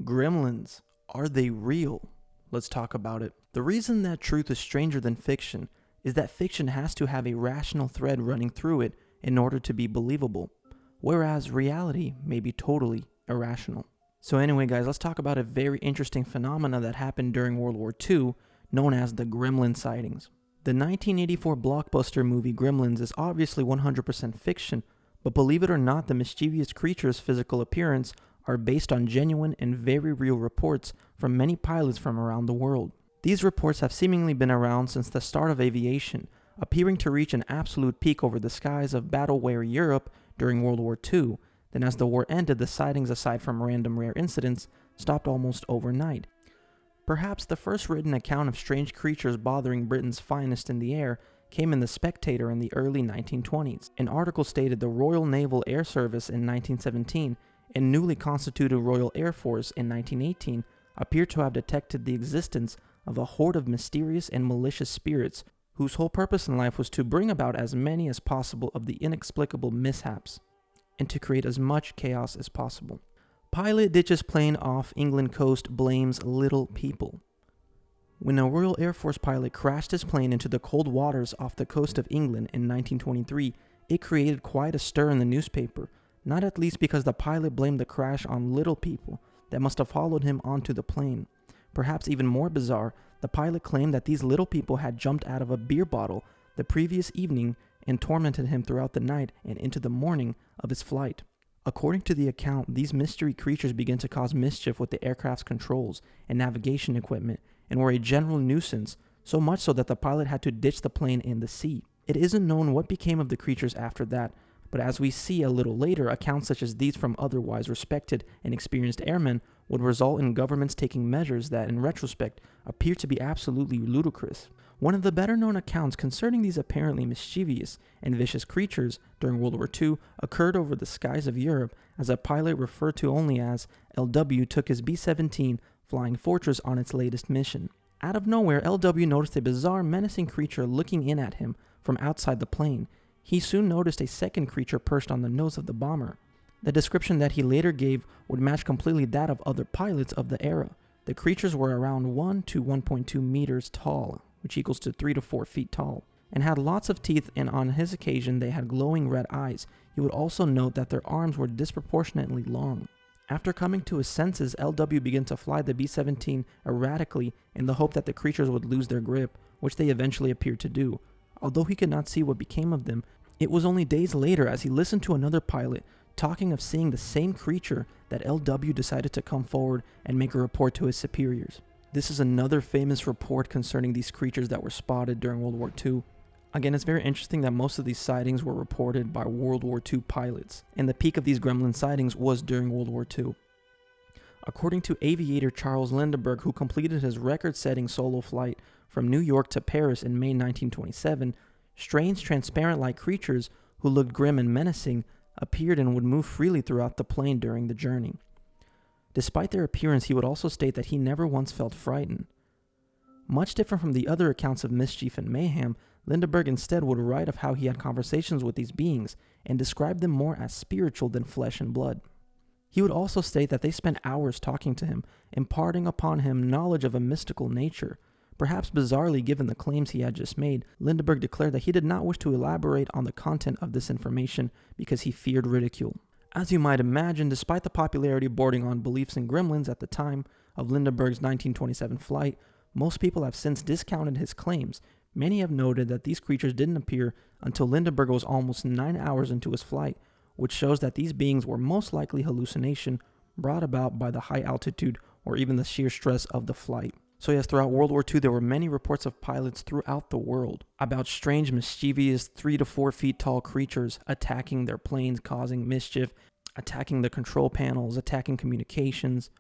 Gremlins, are they real? Let's talk about it. The reason that truth is stranger than fiction is that fiction has to have a rational thread running through it in order to be believable, whereas reality may be totally irrational. So anyway guys, let's talk about a very interesting phenomena that happened during World War II, known as the Gremlin sightings. The 1984 blockbuster movie Gremlins is obviously 100% fiction, but believe it or not, the mischievous creature's physical appearance are based on genuine and very real reports from many pilots from around the world. These reports have seemingly been around since the start of aviation, appearing to reach an absolute peak over the skies of battle-weary Europe during World War II. Then as the war ended, the sightings, aside from random rare incidents, stopped almost overnight. Perhaps the first written account of strange creatures bothering Britain's finest in the air came in The Spectator in the early 1920s. An article stated the Royal Naval Air Service in 1917 and newly constituted Royal Air Force in 1918 appear to have detected the existence of a horde of mysterious and malicious spirits whose whole purpose in life was to bring about as many as possible of the inexplicable mishaps and to create as much chaos as possible. Pilot ditches plane off England coast, blames little people. When a Royal Air Force pilot crashed his plane into the cold waters off the coast of England in 1923, it created quite a stir in the newspaper, not at least because the pilot blamed the crash on little people that must have followed him onto the plane. Perhaps even more bizarre, the pilot claimed that these little people had jumped out of a beer bottle the previous evening and tormented him throughout the night and into the morning of his flight. According to the account, these mystery creatures began to cause mischief with the aircraft's controls and navigation equipment and were a general nuisance, so much so that the pilot had to ditch the plane in the sea. It isn't known what became of the creatures after that, but as we see a little later, accounts such as these from otherwise respected and experienced airmen would result in governments taking measures that, in retrospect, appear to be absolutely ludicrous. One of the better-known accounts concerning these apparently mischievous and vicious creatures during World War II occurred over the skies of Europe as a pilot referred to only as LW took his B-17 Flying Fortress on its latest mission. Out of nowhere, LW noticed a bizarre, menacing creature looking in at him from outside the plane. He soon noticed a second creature perched on the nose of the bomber. The description that he later gave would match completely that of other pilots of the era. The creatures were around 1 to 1.2 meters tall, which equals to 3 to 4 feet tall, and had lots of teeth, and on his occasion they had glowing red eyes. You would also note that their arms were disproportionately long. After coming to his senses, LW began to fly the B-17 erratically in the hope that the creatures would lose their grip, which they eventually appeared to do. Although he could not see what became of them, it was only days later as he listened to another pilot talking of seeing the same creature that LW decided to come forward and make a report to his superiors. This is another famous report concerning these creatures that were spotted during World War II. Again, it's very interesting that most of these sightings were reported by World War II pilots, and the peak of these gremlin sightings was during World War II. According to aviator Charles Lindbergh, who completed his record-setting solo flight from New York to Paris in May 1927, strange transparent-like creatures who looked grim and menacing appeared and would move freely throughout the plane during the journey. Despite their appearance, he would also state that he never once felt frightened. Much different from the other accounts of mischief and mayhem, Lindbergh instead would write of how he had conversations with these beings and describe them more as spiritual than flesh and blood. He would also state that they spent hours talking to him, imparting upon him knowledge of a mystical nature. Perhaps bizarrely given the claims he had just made, Lindbergh declared that he did not wish to elaborate on the content of this information because he feared ridicule. As you might imagine, despite the popularity bordering on beliefs in gremlins at the time of Lindbergh's 1927 flight, most people have since discounted his claims. Many have noted that these creatures didn't appear until Lindbergh was almost 9 hours into his flight, which shows that these beings were most likely hallucination brought about by the high altitude or even the sheer stress of the flight. So yes, throughout World War II, there were many reports of pilots throughout the world about strange, mischievous 3 to 4 feet tall creatures attacking their planes, causing mischief, attacking the control panels, attacking communications,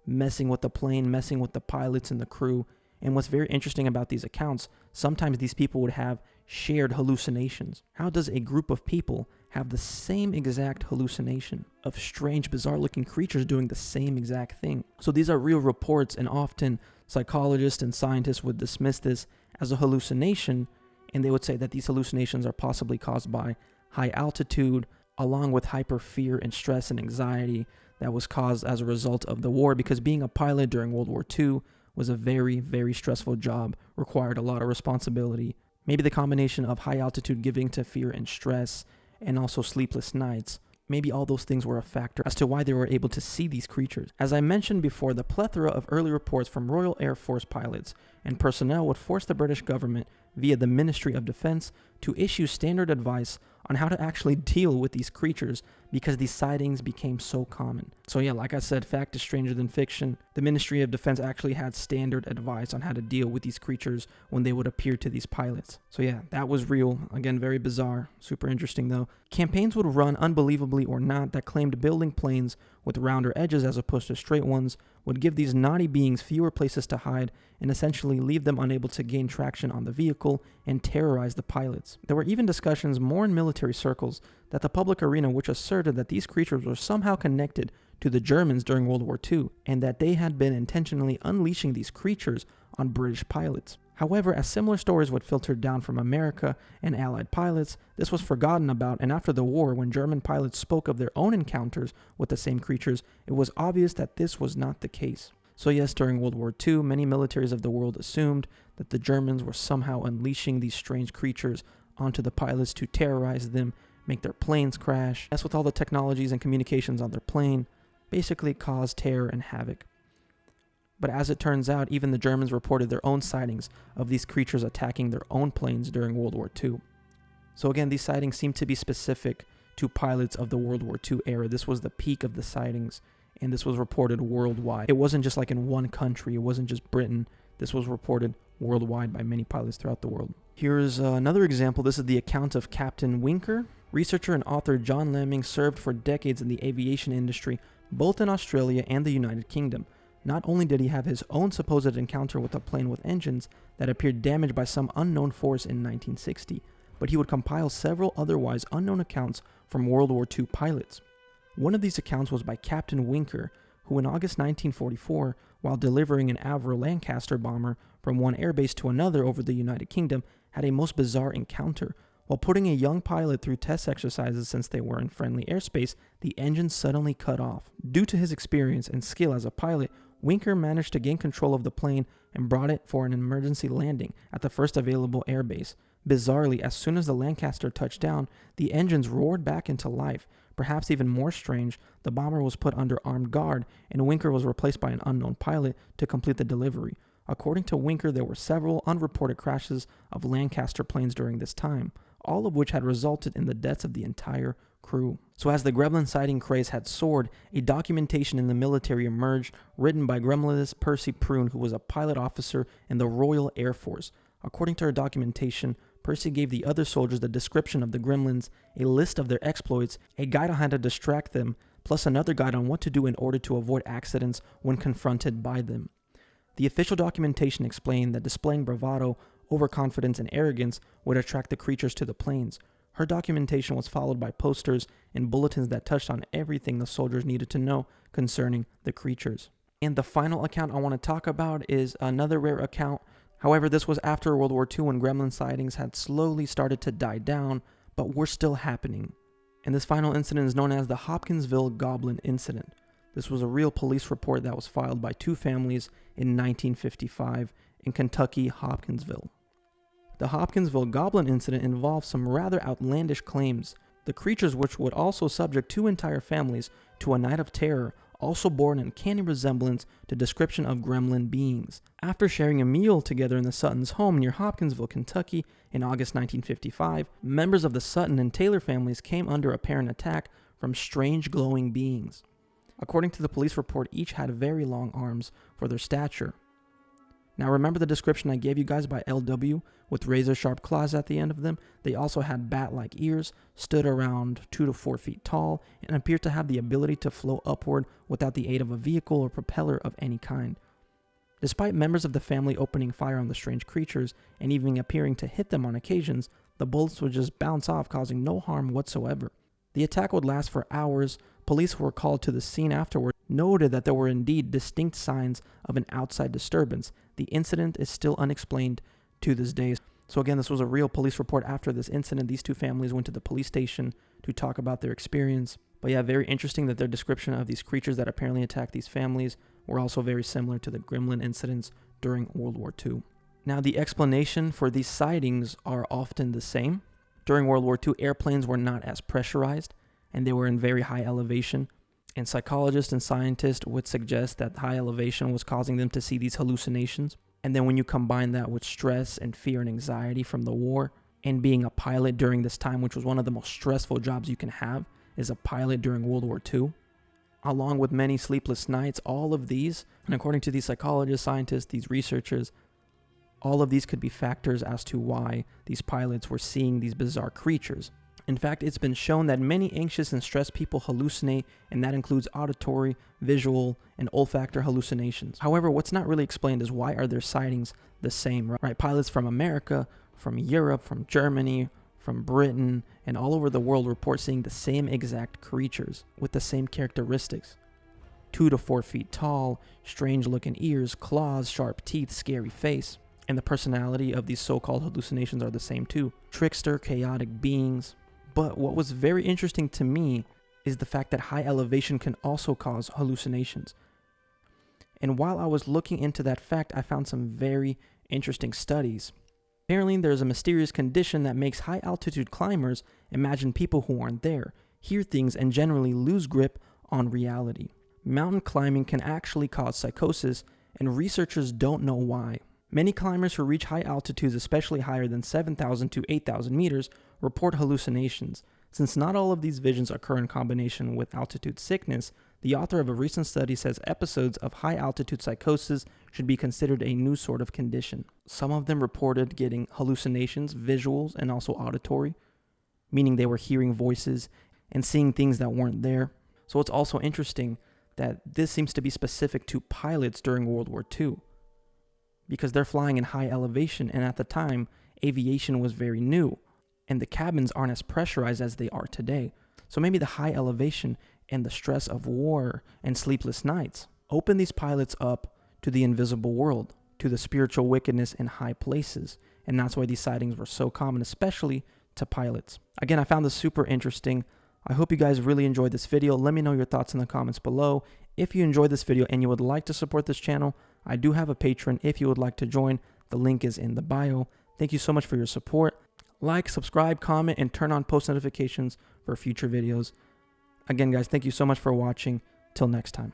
messing with the plane, messing with the pilots and the crew. And what's very interesting about these accounts, sometimes these people would have shared hallucinations. How does a group of people have the same exact hallucination of strange, bizarre-looking creatures doing the same exact thing? So these are real reports, and often psychologists and scientists would dismiss this as a hallucination, and they would say that these hallucinations are possibly caused by high altitude, along with hyper fear and stress and anxiety, that was caused as a result of the war, because being a pilot during World War II was a very, very stressful job, required a lot of responsibility. Maybe the combination of high altitude giving to fear and stress, and also sleepless nights, maybe all those things were a factor as to why they were able to see these creatures. As I mentioned before, the plethora of early reports from Royal Air Force pilots and personnel would force the British government, via the Ministry of Defense, to issue standard advice on how to actually deal with these creatures, because these sightings became so common. So yeah, like I said, fact is stranger than fiction. The Ministry of Defense actually had standard advice on how to deal with these creatures when they would appear to these pilots. So yeah, that was real. Again, very bizarre. Super interesting though. Campaigns would run, unbelievably or not, that claimed building planes with rounder edges as opposed to straight ones would give these naughty beings fewer places to hide and essentially leave them unable to gain traction on the vehicle and terrorize the pilots. There were even discussions, more in military circles, that the public arena which asserted that these creatures were somehow connected to the Germans during World War II, and that they had been intentionally unleashing these creatures on British pilots. However, as similar stories would filter down from America and Allied pilots, this was forgotten about, and after the war, when German pilots spoke of their own encounters with the same creatures, it was obvious that this was not the case. So yes, during World War II, many militaries of the world assumed that the Germans were somehow unleashing these strange creatures onto the pilots to terrorize them, make their planes crash, mess with all the technologies and communications on their plane, basically cause terror and havoc. But as it turns out, even the Germans reported their own sightings of these creatures attacking their own planes during World War II. So again, these sightings seem to be specific to pilots of the World War II era. This was the peak of the sightings, and this was reported worldwide. It wasn't just like in one country. It wasn't just Britain. This was reported worldwide by many pilots throughout the world. Here's another example. This is the account of Captain Winker. Researcher and author John Lemming served for decades in the aviation industry, both in Australia and the United Kingdom. Not only did he have his own supposed encounter with a plane with engines that appeared damaged by some unknown force in 1960, but he would compile several otherwise unknown accounts from World War II pilots. One of these accounts was by Captain Winker, who in August 1944, while delivering an Avro Lancaster bomber from one airbase to another over the United Kingdom, had a most bizarre encounter. While putting a young pilot through test exercises since they were in friendly airspace, the engine suddenly cut off. Due to his experience and skill as a pilot, Winker managed to gain control of the plane and brought it for an emergency landing at the first available airbase. Bizarrely, as soon as the Lancaster touched down, the engines roared back into life. Perhaps even more strange, the bomber was put under armed guard, and Winker was replaced by an unknown pilot to complete the delivery. According to Winker, there were several unreported crashes of Lancaster planes during this time, all of which had resulted in the deaths of the entire crew. So as the gremlin sighting craze had soared, a documentation in the military emerged, written by gremlinist Percy Prune, who was a pilot officer in the Royal Air Force. According to her documentation, Percy gave the other soldiers the description of the gremlins, a list of their exploits, a guide on how to distract them, plus another guide on what to do in order to avoid accidents when confronted by them. The official documentation explained that displaying bravado, overconfidence, and arrogance would attract the creatures to the planes. Her documentation was followed by posters and bulletins that touched on everything the soldiers needed to know concerning the creatures. And the final account I want to talk about is another rare account. However, this was after World War II when gremlin sightings had slowly started to die down, but were still happening. And this final incident is known as the Hopkinsville Goblin incident. This was a real police report that was filed by two families in 1955 in Kentucky, Hopkinsville. The Hopkinsville Goblin incident involved some rather outlandish claims. The creatures, which would also subject two entire families to a night of terror, also bore an uncanny resemblance to description of gremlin beings. After sharing a meal together in the Suttons' home near Hopkinsville, Kentucky in August 1955, members of the Sutton and Taylor families came under apparent attack from strange glowing beings. According to the police report, each had very long arms for their stature. Now remember the description I gave you guys by LW with razor-sharp claws at the end of them? They also had bat-like ears, stood around 2 to 4 feet tall, and appeared to have the ability to float upward without the aid of a vehicle or propeller of any kind. Despite members of the family opening fire on the strange creatures and even appearing to hit them on occasions, the bullets would just bounce off, causing no harm whatsoever. The attack would last for hours. Police who were called to the scene afterward noted that there were indeed distinct signs of an outside disturbance. The incident is still unexplained to this day. So again, this was a real police report after this incident. These two families went to the police station to talk about their experience. But yeah, very interesting that their description of these creatures that apparently attacked these families were also very similar to the gremlin incidents during World War II. Now, the explanation for these sightings are often the same. During World War II, airplanes were not as pressurized, and they were in very high elevation. And psychologists and scientists would suggest that high elevation was causing them to see these hallucinations. And then when you combine that with stress and fear and anxiety from the war, and being a pilot during this time, which was one of the most stressful jobs you can have, is a pilot during World War II, along with many sleepless nights, all of these, and according to these psychologists, scientists, these researchers, all of these could be factors as to why these pilots were seeing these bizarre creatures. In fact, it's been shown that many anxious and stressed people hallucinate, and that includes auditory, visual, and olfactory hallucinations. However, what's not really explained is why are their sightings the same, right? Pilots from America, from Europe, from Germany, from Britain, and all over the world report seeing the same exact creatures with the same characteristics. 2 to 4 feet tall, strange looking ears, claws, sharp teeth, scary face. And the personality of these so-called hallucinations are the same too. Trickster, chaotic beings. But what was very interesting to me is the fact that high elevation can also cause hallucinations. And while I was looking into that fact, I found some very interesting studies. Apparently, there's a mysterious condition that makes high altitude climbers imagine people who aren't there, hear things, and generally lose grip on reality. Mountain climbing can actually cause psychosis, and researchers don't know why. Many climbers who reach high altitudes, especially higher than 7,000 to 8,000 meters, report hallucinations. Since not all of these visions occur in combination with altitude sickness, the author of a recent study says episodes of high altitude psychosis should be considered a new sort of condition. Some of them reported getting hallucinations, visuals, and also auditory, meaning they were hearing voices and seeing things that weren't there. So it's also interesting that this seems to be specific to pilots during World War II, because they're flying in high elevation, and at the time, aviation was very new, and the cabins aren't as pressurized as they are today. So maybe the high elevation and the stress of war and sleepless nights open these pilots up to the invisible world, to the spiritual wickedness in high places, and that's why these sightings were so common, especially to pilots. Again, I found this super interesting. I hope you guys really enjoyed this video. Let me know your thoughts in the comments below. If you enjoyed this video and you would like to support this channel, I do have a Patreon if you would like to join. The link is in the bio. Thank you so much for your support. Like, subscribe, comment, and turn on post notifications for future videos. Again, guys, thank you so much for watching. Till next time.